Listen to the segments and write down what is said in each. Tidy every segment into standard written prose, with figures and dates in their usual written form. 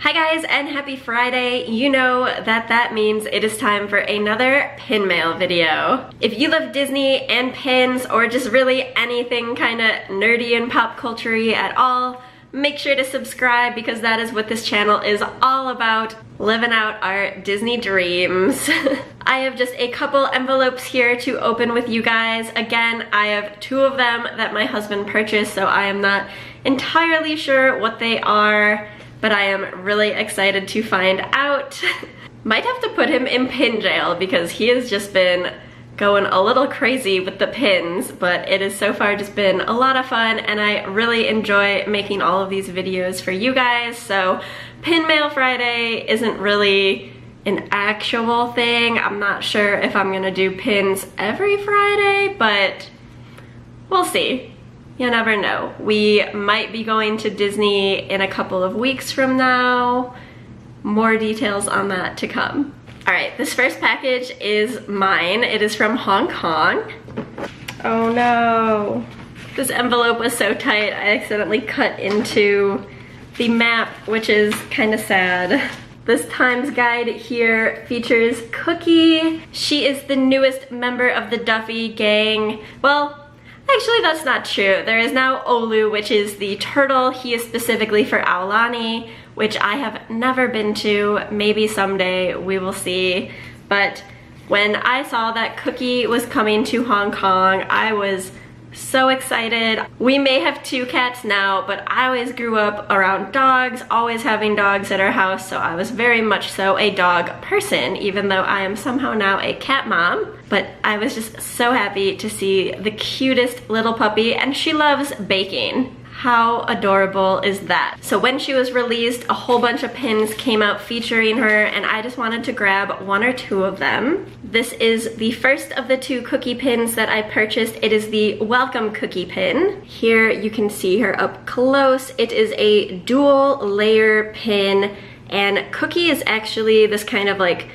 Hi guys, and happy Friday. You know that means it is time for another pin mail video. If you love Disney and pins, or just really anything kind of nerdy and pop culture-y at all, make sure to subscribe because that is what this channel is all about, living out our Disney dreams. I have just a couple envelopes here to open with you guys. Again, I have two of them that my husband purchased, so I am not entirely sure what they are, but I am really excited to find out. Might have to put him in pin jail because he has just been going a little crazy with the pins, but it has so far just been a lot of fun and I really enjoy making all of these videos for you guys. So Pin Mail Friday isn't really an actual thing. I'm not sure if I'm gonna do pins every Friday, but we'll see. You never know. We might be going to Disney in a couple of weeks from now. More details on that to come. All right, this first package is mine. It is from Hong Kong. Oh no. This envelope was so tight, I accidentally cut into the map, which is kind of sad. This Times guide here features Cookie. She is the newest member of the Duffy gang. Well, actually, that's not true. There is now Olu, which is the turtle. He is specifically for Aulani, which I have never been to. Maybe someday, we will see. But when I saw that Cookie was coming to Hong Kong, I was so excited. We may have two cats now, but I always grew up around dogs, always having dogs at our house, so I was very much so a dog person, even though I am somehow now a cat mom. But I was just so happy to see the cutest little puppy, and she loves baking. How adorable is that? So when she was released, a whole bunch of pins came out featuring her, and I just wanted to grab one or two of them. This is the first of the two Cookie pins that I purchased. It is the Welcome Cookie pin. Here you can see her up close. It is a dual layer pin, and Cookie is actually this kind of like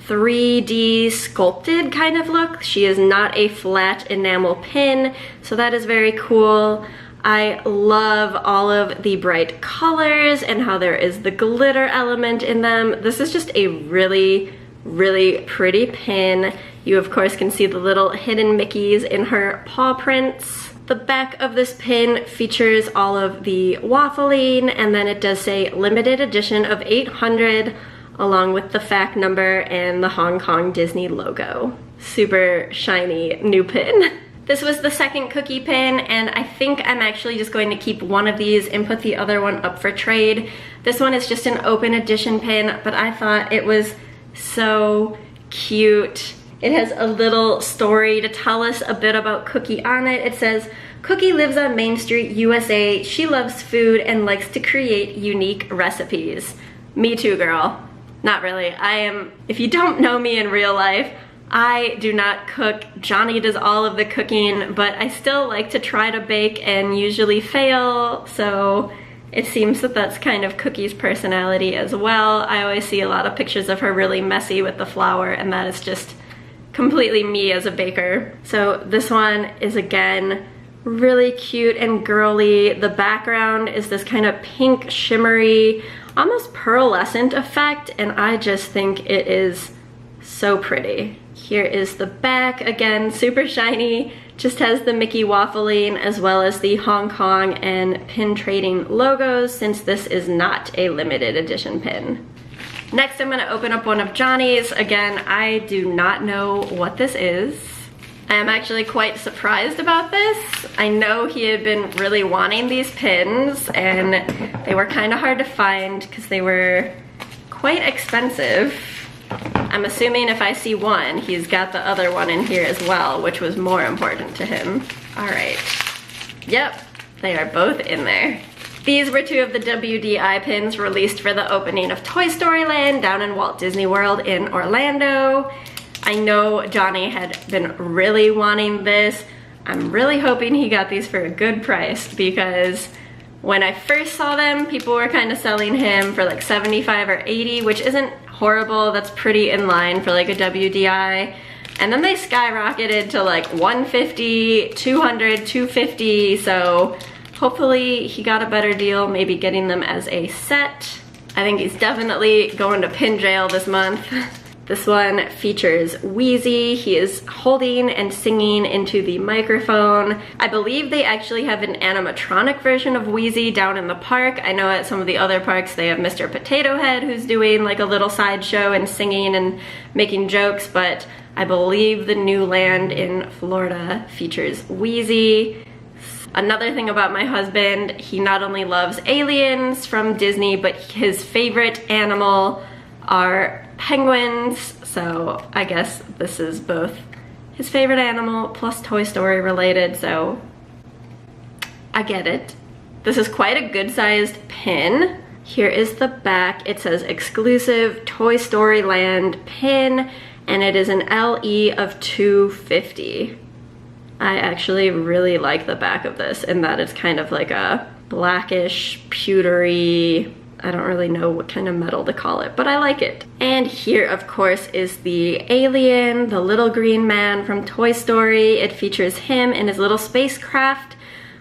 3D sculpted kind of look. She is not a flat enamel pin, so that is very cool. I love all of the bright colors and how there is the glitter element in them. This is just a really, really pretty pin. You of course can see the little hidden Mickeys in her paw prints. The back of this pin features all of the waffling, and then it does say limited edition of 800 along with the fact number and the Hong Kong Disney logo. Super shiny new pin. This was the second Cookie pin, and I think I'm actually just going to keep one of these and put the other one up for trade. This one is just an open edition pin, but I thought it was so cute. It has a little story to tell us a bit about Cookie on it. It says, Cookie lives on Main Street, USA. She loves food and likes to create unique recipes. Me too, girl. Not really. If you don't know me in real life, I do not cook. Johnny does all of the cooking, but I still like to try to bake and usually fail, so it seems that that's kind of Cookie's personality as well. I always see a lot of pictures of her really messy with the flour, and that is just completely me as a baker. So this one is again really cute and girly. The background is this kind of pink shimmery, almost pearlescent effect, and I just think it is so pretty. Here is the back, again, super shiny, just has the Mickey waffling as well as the Hong Kong and pin trading logos, since this is not a limited edition pin. Next, I'm gonna open up one of Johnny's. Again, I do not know what this is. I am actually quite surprised about this. I know he had been really wanting these pins, and they were kind of hard to find because they were quite expensive. I'm assuming if I see one, he's got the other one in here as well, which was more important to him. All right. Yep, they are both in there. These were two of the WDI pins released for the opening of Toy Story Land down in Walt Disney World in Orlando. I know Johnny had been really wanting this. I'm really hoping he got these for a good price, because when I first saw them, people were kind of selling him for like 75 or 80, which isn't horrible. That's pretty in line for like a WDI. And then they skyrocketed to like 150, 200, 250. So hopefully he got a better deal, maybe getting them as a set. I think he's definitely going to pin jail this month. This one features Wheezy. He is holding and singing into the microphone. I believe they actually have an animatronic version of Wheezy down in the park. I know at some of the other parks they have Mr. Potato Head who's doing like a little sideshow and singing and making jokes, but I believe the new land in Florida features Wheezy. Another thing about my husband, he not only loves aliens from Disney, but his favorite animal are penguins, so I guess this is both his favorite animal plus Toy Story related, so I get it. This is quite a good-sized pin. Here is the back. It says exclusive Toy Story Land pin, and it is an LE of 250. I actually really like the back of this in that it's kind of like a blackish, pewtery, I don't really know what kind of metal to call it, but I like it. And here, of course, is the alien, the little green man from Toy Story. It features him in his little spacecraft,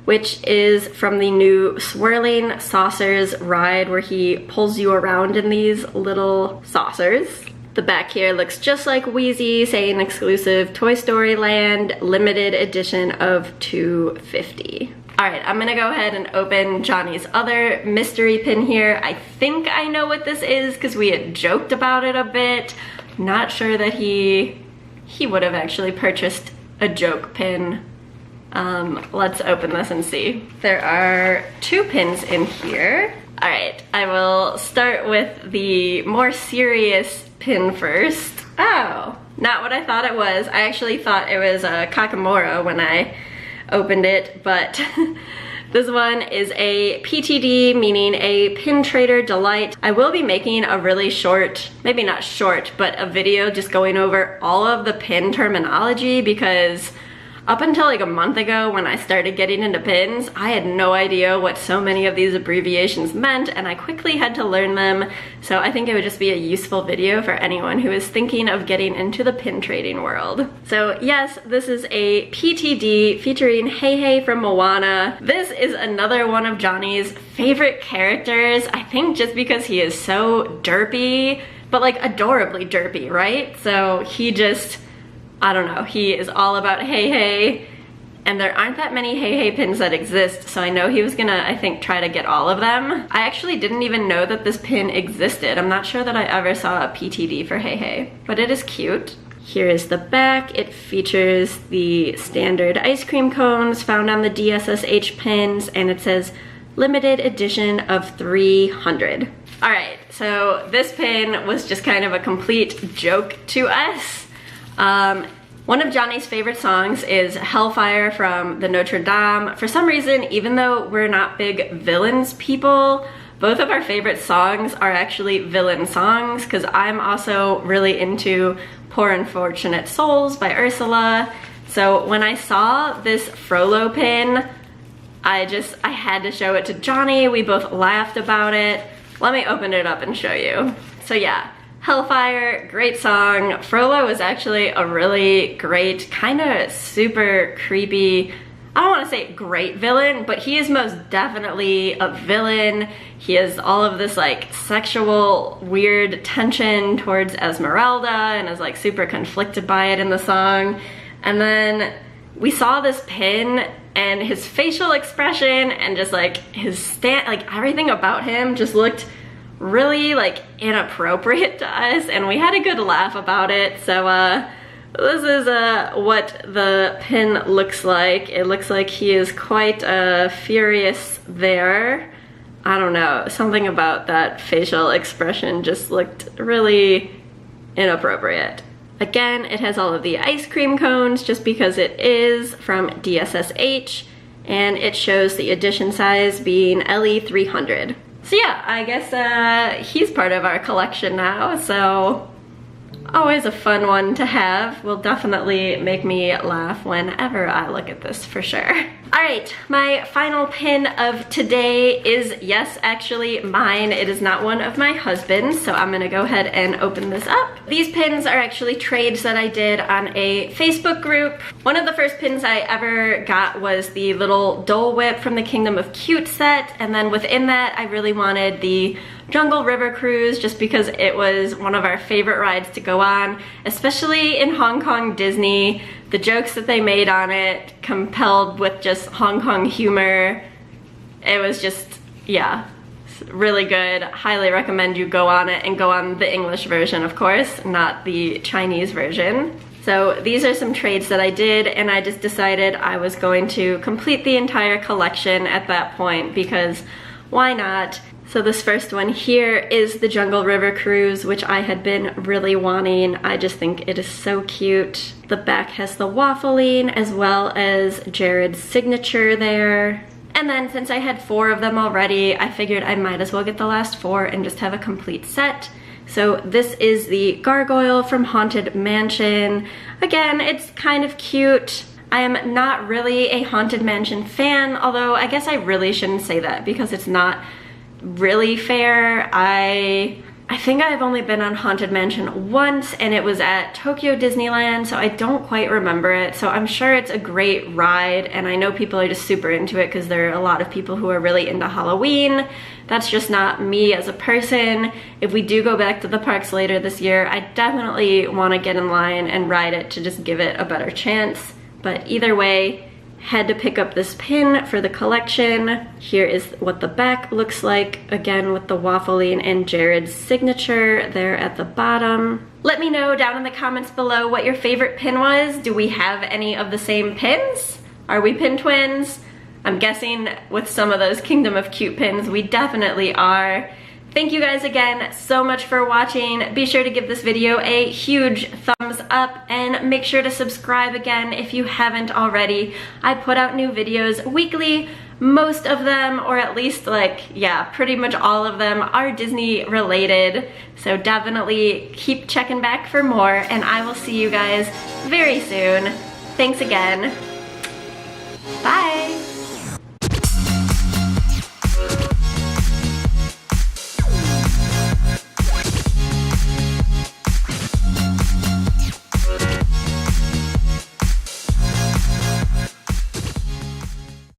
which is from the new Swirling Saucers ride where he pulls you around in these little saucers. The back here looks just like Wheezy, saying exclusive Toy Story Land, limited edition of 250. All right, I'm gonna go ahead and open Johnny's other mystery pin here. I think I know what this is because we had joked about it a bit. Not sure that he would have actually purchased a joke pin. Let's open this and see. There are 2 pins in here. All right, I will start with the more serious pin first. Oh, not what I thought it was. I actually thought it was a Kakamora when I opened it, but this one is a PTD, meaning a Pin Trader Delight. I will be making a really short, maybe not short, but a video just going over all of the pin terminology, because up until like a month ago when I started getting into pins, I had no idea what so many of these abbreviations meant, and I quickly had to learn them. So I think it would just be a useful video for anyone who is thinking of getting into the pin trading world. So yes, this is a PTD featuring Hey Hey from Moana. This is another one of Johnny's favorite characters, I think just because he is so derpy, but like adorably derpy, right? So he just, I don't know, he is all about Hey Hey, and there aren't that many Hey Hey pins that exist, so I know he was gonna, I think, try to get all of them. I actually didn't even know that this pin existed. I'm not sure that I ever saw a PTD for Hey Hey, but it is cute. Here is the back. It features the standard ice cream cones found on the DSSH pins, and it says limited edition of 300. All right, so this pin was just kind of a complete joke to us. One of Johnny's favorite songs is Hellfire from the Notre Dame. For some reason, even though we're not big villains people, both of our favorite songs are actually villain songs, because I'm also really into Poor Unfortunate Souls by Ursula. So when I saw this Frollo pin, I had to show it to Johnny. We both laughed about it. Let me open it up and show you. So yeah. Hellfire, great song. Frollo is actually a really great, kind of super creepy, I don't want to say great villain, but he is most definitely a villain. He has all of this like sexual weird tension towards Esmeralda and is like super conflicted by it in the song. And then we saw this pin and his facial expression and just like his like everything about him just looked really like inappropriate to us, and we had a good laugh about it. So this is what the pin looks like. It looks like he is quite furious there. I don't know, something about that facial expression just looked really inappropriate. Again, it has all of the ice cream cones just because it is from DSSH, and it shows the edition size being LE300. So yeah, I guess he's part of our collection now, so always a fun one to have. Will definitely make me laugh whenever I look at this, for sure. All right, my final pin of today is, yes, actually mine. It is not one of my husband's, so I'm gonna go ahead and open this up. These pins are actually trades that I did on a Facebook group. One of the first pins I ever got was the little Dole Whip from the Kingdom of Cute set, and then within that I really wanted the Jungle River Cruise just because it was one of our favorite rides to go on, especially in Hong Kong Disney. The jokes that they made on it, compelled with just Hong Kong humor. It was just, yeah, really good. Highly recommend you go on it, and go on the English version, of course, not the Chinese version. So these are some trades that I did, and I just decided I was going to complete the entire collection at that point because why not? So this first one here is the Jungle River Cruise, which I had been really wanting. I just think it is so cute. The back has the waffling as well as Jared's signature there. And then since I had 4 of them already, I figured I might as well get the last 4 and just have a complete set. So this is the gargoyle from Haunted Mansion. Again, it's kind of cute. I am not really a Haunted Mansion fan, although I guess I really shouldn't say that because it's not really fair. I think I've only been on Haunted Mansion once, and it was at Tokyo Disneyland, so I don't quite remember it. So I'm sure it's a great ride, and I know people are just super into it because there are a lot of people who are really into Halloween. That's just not me as a person. If we do go back to the parks later this year, I definitely want to get in line and ride it to just give it a better chance. But either way, had to pick up this pin for the collection. Here is what the back looks like, again with the waffling and Jared's signature there at the bottom. Let me know down in the comments below what your favorite pin was. Do we have any of the same pins? Are we pin twins? I'm guessing with some of those Kingdom of Cute pins, we definitely are. Thank you guys again so much for watching. Be sure to give this video a huge thumbs up and make sure to subscribe again if you haven't already. I put out new videos weekly. Most of them, or at least like, yeah, pretty much all of them are Disney related. So definitely keep checking back for more, and I will see you guys very soon. Thanks again. Bye.